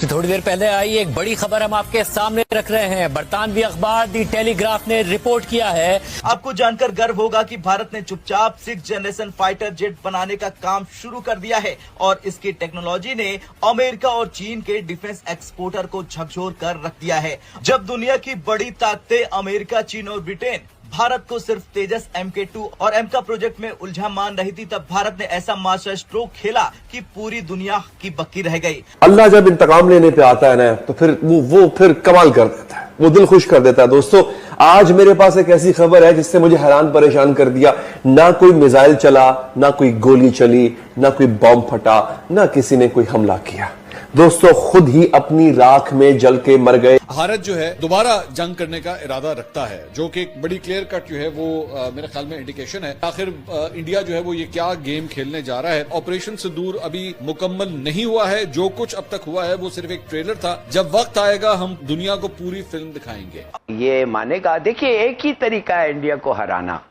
कि थोड़ी देर पहले आई एक बड़ी खबर हम आपके सामने रख रहे हैं। बरतानवी अखबार दी टेलीग्राफ ने रिपोर्ट किया है। आपको जानकर गर्व होगा कि भारत ने चुपचाप 6th जनरेशन फाइटर जेट बनाने का काम शुरू कर दिया है और इसकी टेक्नोलॉजी ने अमेरिका और चीन के डिफेंस एक्सपोर्टर को झकझोर कर रख दिया है। जब दुनिया की बड़ी ताकतें अमेरिका, चीन और ब्रिटेन भारत को सिर्फ तेजस MK2 और एमका प्रोजेक्ट में उलझा मान रही थी, तब भारत ने ऐसा मास्टर स्ट्रोक खेला कि पूरी दुनिया की बक्की रह गई। अल्लाह जब इंतकाम लेने पे आता है ना, तो फिर वो फिर कमाल कर देता है, वो दिल खुश कर देता है। दोस्तों, आज मेरे पास एक ऐसी खबर है जिससे मुझे हैरान परेशान कर दिया। ना कोई मिसाइल चला, ना कोई गोली चली, ना कोई बॉम्ब फटा, ना किसी ने कोई हमला किया। दोस्तों, खुद ही अपनी राख में जल के मर गए। भारत जो है दोबारा जंग करने का इरादा रखता है, जो कि एक बड़ी क्लियर कट जो है वो मेरे ख्याल में इंडिकेशन है। आखिर इंडिया जो है वो ये क्या गेम खेलने जा रहा है। ऑपरेशन सिंदूर अभी मुकम्मल नहीं हुआ है, जो कुछ अब तक हुआ है वो सिर्फ एक ट्रेलर था। जब वक्त आएगा हम दुनिया को पूरी फिल्म दिखाएंगे। ये मानेगा। देखिए, एक ही तरीका है इंडिया को हराना।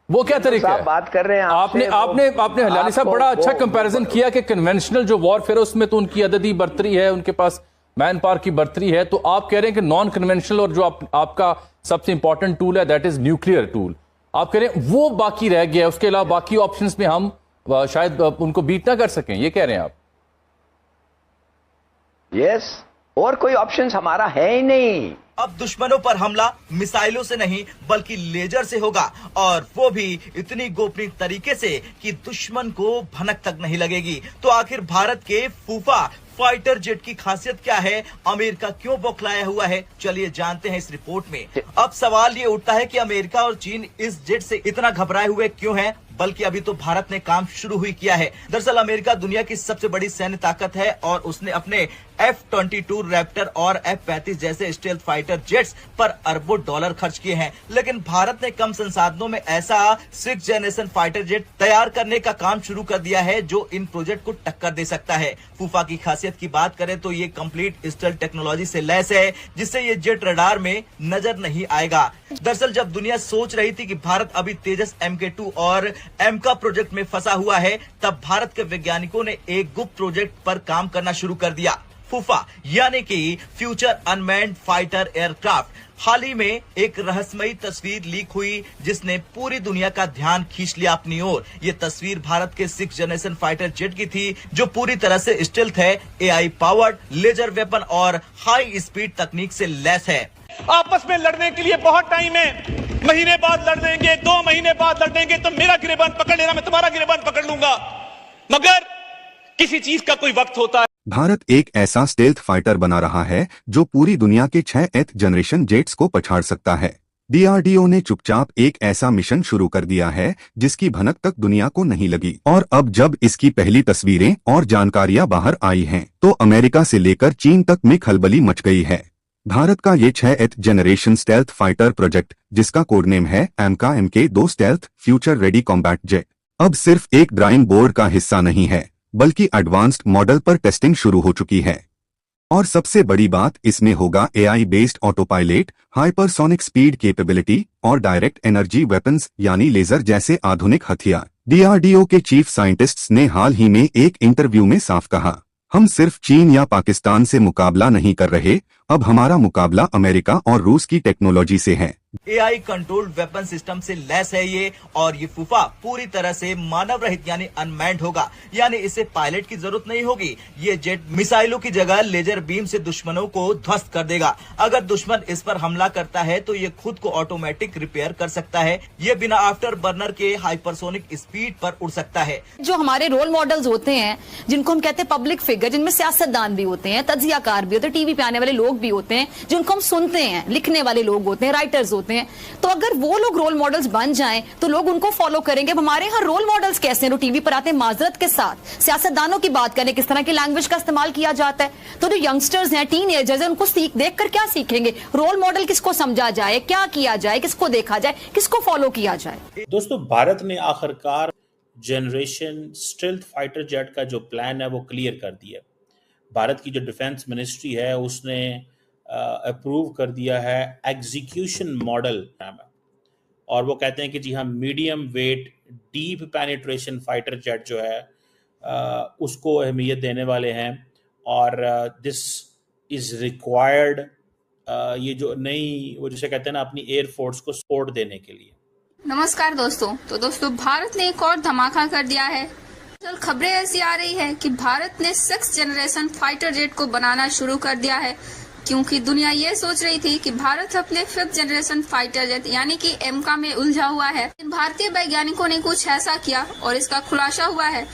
वो क्या तरीका है? बात कर रहे हैं आपने हलाली साहब बड़ा अच्छा कंपैरिजन किया कि कन्वेंशनल जो वॉरफेयर है उसमें तो उनकी अददी बर्तरी है, उनके पास मैन पावर की बर्तरी है। तो आप कह रहे हैं कि नॉन कन्वेंशनल और जो आपका सबसे इंपॉर्टेंट टूल है दैट इज न्यूक्लियर टूल, आप कह रहे हैं वो बाकी रह गया है, उसके अलावा बाकी ऑप्शंस में हम शायद उनको बीट ना कर सकें, ये कह रहे हैं आप? यस, और कोई ऑप्शंस हमारा है ही नहीं। अब दुश्मनों पर हमला मिसाइलों से नहीं बल्कि लेजर से होगा, और वो भी इतनी गोपनीय तरीके से कि दुश्मन को भनक तक नहीं लगेगी। तो आखिर भारत के फूफा फाइटर जेट की खासियत क्या है, अमेरिका क्यों बौखलाया हुआ है, चलिए जानते हैं इस रिपोर्ट में। अब सवाल ये उठता है कि अमेरिका और चीन इस जेट से इतना घबराए हुए क्यों हैं, बल्कि अभी तो भारत ने काम शुरू ही किया है। दरअसल अमेरिका दुनिया की सबसे बड़ी सैन्य ताकत है और उसने अपने F-22 रैप्टर और F-35 जैसे स्टेल्थ फाइटर जेट्स पर अरबों डॉलर खर्च किए हैं, लेकिन भारत ने कम संसाधनों में ऐसा 6th जनरेशन फाइटर जेट तैयार करने का काम शुरू कर दिया है जो इन प्रोजेक्ट को टक्कर दे सकता है। फूफा की खासियत की बात करें तो ये कंप्लीट स्टेल्थ टेक्नोलॉजी से लैस है, जिससे ये जेट रडार में नजर नहीं आएगा। दरअसल जब दुनिया सोच रही थी कि भारत अभी तेजस MK2 और एमका प्रोजेक्ट में फंसा हुआ है, तब भारत के वैज्ञानिकों ने एक गुप्त प्रोजेक्ट पर काम करना शुरू कर दिया, फूफा, यानी कि फ्यूचर अनमैन्ड फाइटर एयरक्राफ्ट। हाल ही में एक रहस्यमयी तस्वीर लीक हुई जिसने पूरी दुनिया का ध्यान खींच लिया अपनी ओर। ये तस्वीर भारत के 6th जनरेशन फाइटर जेट की थी, जो पूरी तरह से स्टेल्थ है, AI पावर्ड, लेजर वेपन और हाई स्पीड तकनीक से लैस है। आपस में लड़ने के लिए बहुत टाइम है, महीने बाद लड़ देंगे, 2 महीने बाद लड़ देंगे, तो मेरा गिरेबान पकड़ लेना, मैं तुम्हारा गिरेबान पकड़ लूंगा, मगर किसी चीज का कोई वक्त होता है। भारत एक ऐसा स्टेल्थ फाइटर बना रहा है जो पूरी दुनिया के 6th जनरेशन जेट्स को पछाड़ सकता है। DRDO ने चुपचाप एक ऐसा मिशन शुरू कर दिया है जिसकी भनक तक दुनिया को नहीं लगी, और अब जब इसकी पहली तस्वीरें और जानकारियां बाहर आई हैं, तो अमेरिका से लेकर चीन तक में खलबली मच गई है। भारत का ये 6th generation stealth fighter project, जिसका कोड नेम है एमका MK2 stealth future ready combat jet, अब सिर्फ एक ड्राइंग बोर्ड का हिस्सा नहीं है, बल्कि एडवांस्ड मॉडल पर टेस्टिंग शुरू हो चुकी है। और सबसे बड़ी बात, इसमें होगा AI based auto pilot, hypersonic speed capability और डायरेक्ट एनर्जी वेपन्स यानी लेजर जैसे आधुनिक हथियार। DRDO के चीफ साइंटिस्ट्स ने हाल ही में एक इंटरव्यू में साफ कहा, हम सिर्फ चीन या पाकिस्तान से मुकाबला नहीं कर रहे, अब हमारा मुकाबला अमेरिका और रूस की टेक्नोलॉजी से है। AI कंट्रोल्ड वेपन सिस्टम से लैस है ये, और ये फूफा पूरी तरह से मानव रहित यानी अनमैन्ड होगा, यानी इसे पायलट की जरूरत नहीं होगी। ये जेट मिसाइलों की जगह लेजर बीम से दुश्मनों को ध्वस्त कर देगा। अगर दुश्मन इस पर हमला करता है तो ये खुद को ऑटोमेटिक रिपेयर कर सकता है। ये बिना आफ्टर बर्नर के हाइपरसोनिक स्पीड पर उड़ सकता है। जो हमारे रोल मॉडल्स होते हैं, जिनको हम कहते हैं पब्लिक फिगर, जिनमें सियासतदान भी होते हैं, तज्जियाकार भी होते हैं, टीवी पे आने वाले लोग भी होते हैं, जिनको हम सुनते हैं, लिखने वाले लोग होते हैं, राइटर्स होते हैं, तो अगर वो लोग रोल मॉडल्स बन जाएं तो लोग उनको फॉलो करेंगे। अब हमारे यहाँ रोल मॉडल्स कैसे हैं, जो टीवी पर आते हैं, माजरत के साथ सियासतदानों की बात करें, किस तरह की लैंग्वेज का इस्तेमाल किया जाता है, तो जो यंगस्टर्स हैं, टीनेजर्स हैं, उनको देखकर क्या सीखेंगे? रोल मॉडल किसको समझा जाए, क्या किया जाए, किसको देखा जाए, किसको फॉलो किया जाए? दोस्तों, भारत ने आखिरकार जनरेशन स्टेल्थ फाइटर जेट का जो प्लान है वो क्लियर कर दिया। भारत की जो डिफेंस मिनिस्ट्री है उसने अप्रूव कर दिया है एग्जीक्यूशन मॉडल, और वो कहते हैं कि जी हाँ, medium wait deep penetration fighter jet जो है उसको अहमियत देने वाले हैं। और दिस इज रिक्वायर्ड ये जो नई वो जिसे कहते हैं ना अपनी एयरफोर्स को सपोर्ट देने के लिए। नमस्कार दोस्तों। तो दोस्तों भारत ने एक और धमाका कर दिया है। कल खबरें ऐसी आ रही है कि भारत ने 6th जनरेशन फाइटर जेट को बनाना शुरू कर दिया है, क्योंकि दुनिया ये सोच रही थी कि भारत अपने 5th जनरेशन फाइटर जेट यानी कि एमका में उलझा हुआ है। भारतीय वैज्ञानिकों ने कुछ ऐसा किया और इसका खुलासा हुआ है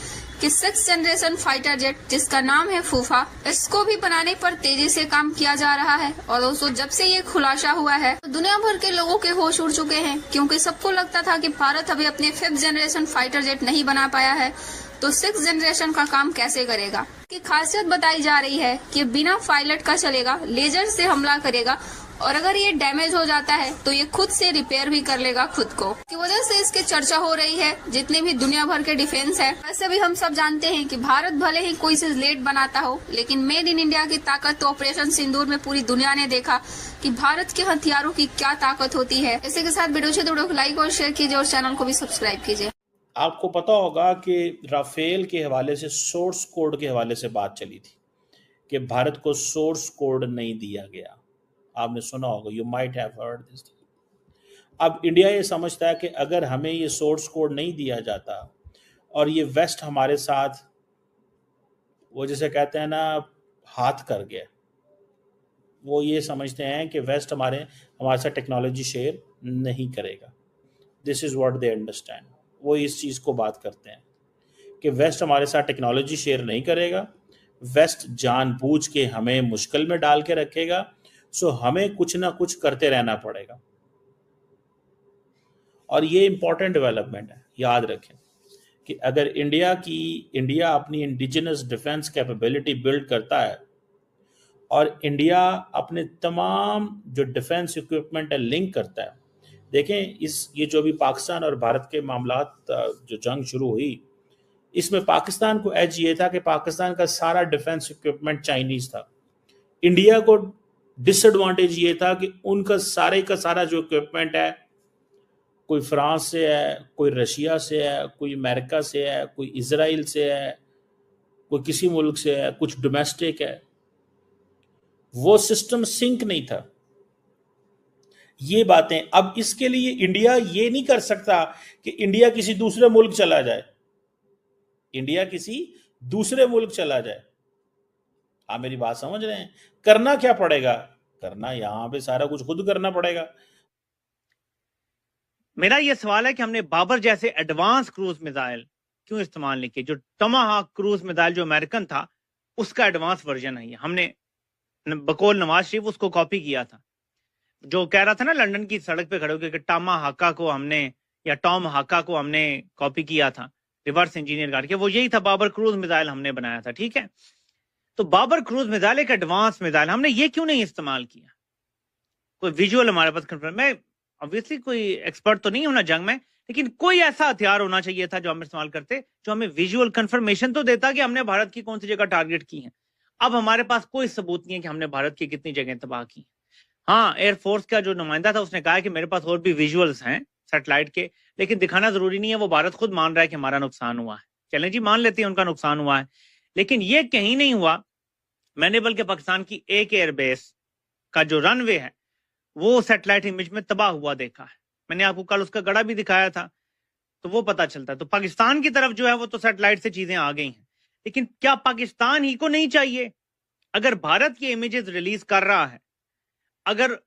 कि 6th जनरेशन फाइटर जेट जिसका नाम है फूफा, इसको भी बनाने पर तेजी से काम किया जा रहा है। और दोस्तों जब से ये खुलासा हुआ है तो दुनिया भर के लोगों के होश उड़ चुके हैं, क्योंकि सबको लगता था कि भारत अभी अपने 5th जनरेशन फाइटर जेट नहीं बना पाया है, तो 6th जनरेशन का काम कैसे करेगा। की खासियत बताई जा रही है कि बिना पायलट का चलेगा, लेजर से हमला करेगा और अगर ये डैमेज हो जाता है तो ये खुद से रिपेयर भी कर लेगा खुद को। की वजह से इसकी चर्चा हो रही है जितने भी दुनिया भर के डिफेंस है। वैसे भी हम सब जानते हैं कि भारत भले ही कोई चीज लेट बनाता हो, लेकिन मेड इन इंडिया की ताकत तो ऑपरेशन सिंदूर में पूरी दुनिया ने देखा कि भारत के हथियारों की क्या ताकत होती है। इसी के साथ वीडियो को लाइक और शेयर कीजिए और चैनल को भी सब्सक्राइब कीजिए। आपको पता होगा कि राफेल के हवाले से सोर्स कोड के हवाले से बात चली थी कि भारत को सोर्स कोड नहीं दिया गया। आपने सुना होगा, you might have heard this. अब इंडिया ये समझता है कि अगर हमें ये सोर्स कोड नहीं दिया जाता और ये वेस्ट हमारे साथ वो जिसे कहते हैं ना हाथ कर गया, वो ये समझते हैं कि वेस्ट हमारे साथ टेक्नोलॉजी शेयर नहीं करेगा। This is what they understand. वो इस चीज़ को बात करते हैं कि वेस्ट हमारे साथ टेक्नोलॉजी शेयर नहीं करेगा, वेस्ट जानबूझ के हमें मुश्किल में डाल के रखेगा, सो हमें कुछ ना कुछ करते रहना पड़ेगा। और ये इंपॉर्टेंट डेवलपमेंट है, याद रखें कि अगर इंडिया अपनी इंडिजिनस डिफेंस कैपेबिलिटी बिल्ड करता है और इंडिया अपने तमाम जो डिफेंस इक्विपमेंट है लिंक करता है। देखें ये जो भी पाकिस्तान और भारत के मामलात जो जंग शुरू हुई, इसमें पाकिस्तान को एज ये था कि पाकिस्तान का सारा डिफेंस इक्विपमेंट चाइनीज था। इंडिया को डिसएडवांटेज ये था कि उनका सारे का सारा जो इक्विपमेंट है, कोई फ्रांस से है, कोई रशिया से है, कोई अमेरिका से है, कोई इजराइल से है, कोई किसी मुल्क से है, कुछ डोमेस्टिक है। वो सिस्टम सिंक नहीं था। ये बातें अब इसके लिए इंडिया ये नहीं कर सकता कि इंडिया किसी दूसरे मुल्क चला जाए, आप मेरी बात समझ रहे हैं। करना क्या पड़ेगा? करना यहां पे सारा कुछ खुद करना पड़ेगा। मेरा यह सवाल है कि हमने बाबर जैसे एडवांस क्रूज मिसाइल क्यों इस्तेमाल नहीं किए? जो टमाहाक क्रूज मिसाइल जो अमेरिकन था उसका एडवांस वर्जन है, हमने बकौल नवाज शरीफ उसको कॉपी किया था। जो कह रहा था ना लंदन की सड़क पे खड़े होकर कि टॉम हाका को हमने कॉपी किया था, रिवर्स इंजीनियर करके, वो यही था, बाबर क्रूज मिसाइल हमने बनाया था। ठीक है, तो बाबर क्रूज मिसाइल एक एडवांस मिसाइल, हमने ये क्यों नहीं इस्तेमाल किया? कोई विजुअल हमारे पास कंफर्म, मैं ऑब्वियसली कोई एक्सपर्ट तो नहीं हूं ना जंग में, लेकिन कोई ऐसा हथियार होना चाहिए था जो हम इस्तेमाल करते, जो हमें विजुअल कंफर्मेशन तो देता कि हमने भारत की कौन सी जगह टारगेट की है। अब हमारे पास कोई सबूत नहीं है कि हमने भारत की कितनी जगह तबाह की। हाँ, एयरफोर्स का जो नुमाइंदा था उसने कहा कि मेरे पास और भी विजुअल्स हैं सैटेलाइट के, लेकिन दिखाना जरूरी नहीं है। वो भारत खुद मान रहा है कि हमारा नुकसान हुआ है। चलें जी, मान लेते हैं उनका नुकसान हुआ है, लेकिन ये कहीं नहीं हुआ। मैंने बल्कि पाकिस्तान की एक एयरबेस का जो रनवे है वो सैटेलाइट इमेज में तबाह हुआ देखा है। मैंने आपको कल उसका गड़ा भी दिखाया था, तो वो पता चलता है। तो पाकिस्तान की तरफ जो है वो तो सैटेलाइट से चीजें आ गई हैं, लेकिन क्या पाकिस्तान ही को नहीं चाहिए? अगर भारत की इमेजेस रिलीज कर रहा है, अगर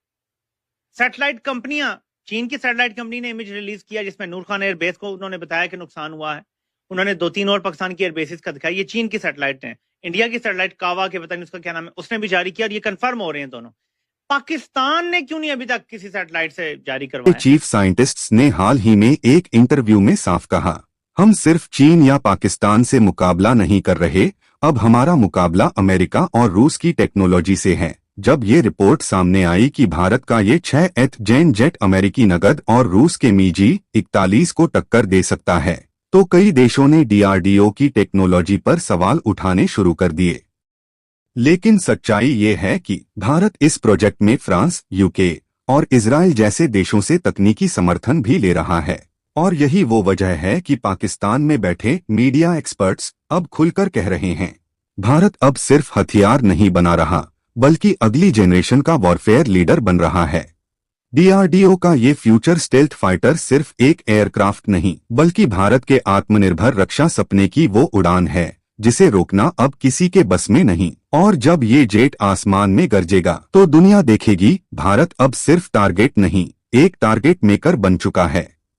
सैटेलाइट कंपनियां, चीन की सैटेलाइट कंपनी ने इमेज रिलीज किया जिसमें नूर खान एयरबेस को उन्होंने बताया कि नुकसान हुआ है, उन्होंने 2-3 और पाकिस्तान की एयरबेसिस का दिखाया, ये चीन की सैटेलाइट है। इंडिया की सैटेलाइट कावा के पता नहीं उसका क्या नाम है, उसने भी जारी किया और ये कंफर्म हो रहे हैं दोनों। पाकिस्तान ने क्यों नहीं अभी तक किसी सैटेलाइट से जारी करवाया? चीफ साइंटिस्ट्स ने हाल ही में एक इंटरव्यू में साफ कहा, हम सिर्फ चीन या पाकिस्तान से मुकाबला नहीं कर रहे, अब हमारा मुकाबला अमेरिका और रूस की टेक्नोलॉजी से है। जब ये रिपोर्ट सामने आई कि भारत का ये 6th जेन जेट अमेरिकी नगद और रूस के MiG-41 को टक्कर दे सकता है, तो कई देशों ने DRDO की टेक्नोलॉजी पर सवाल उठाने शुरू कर दिए। लेकिन सच्चाई ये है कि भारत इस प्रोजेक्ट में फ्रांस, UK और इजराइल जैसे देशों से तकनीकी समर्थन भी ले रहा है। और यही वो वजह है कि पाकिस्तान में बैठे मीडिया एक्सपर्ट्स अब खुलकर कह रहे हैं, भारत अब सिर्फ हथियार नहीं बना रहा, बल्कि अगली जनरेशन का वॉरफेयर लीडर बन रहा है। डीआरडीओ का ये फ्यूचर स्टेल्थ फाइटर सिर्फ एक एयरक्राफ्ट नहीं, बल्कि भारत के आत्मनिर्भर रक्षा सपने की वो उड़ान है जिसे रोकना अब किसी के बस में नहीं। और जब ये जेट आसमान में गरजेगा तो दुनिया देखेगी भारत अब सिर्फ टारगेट नहीं, एक टारगेट मेकर बन चुका है।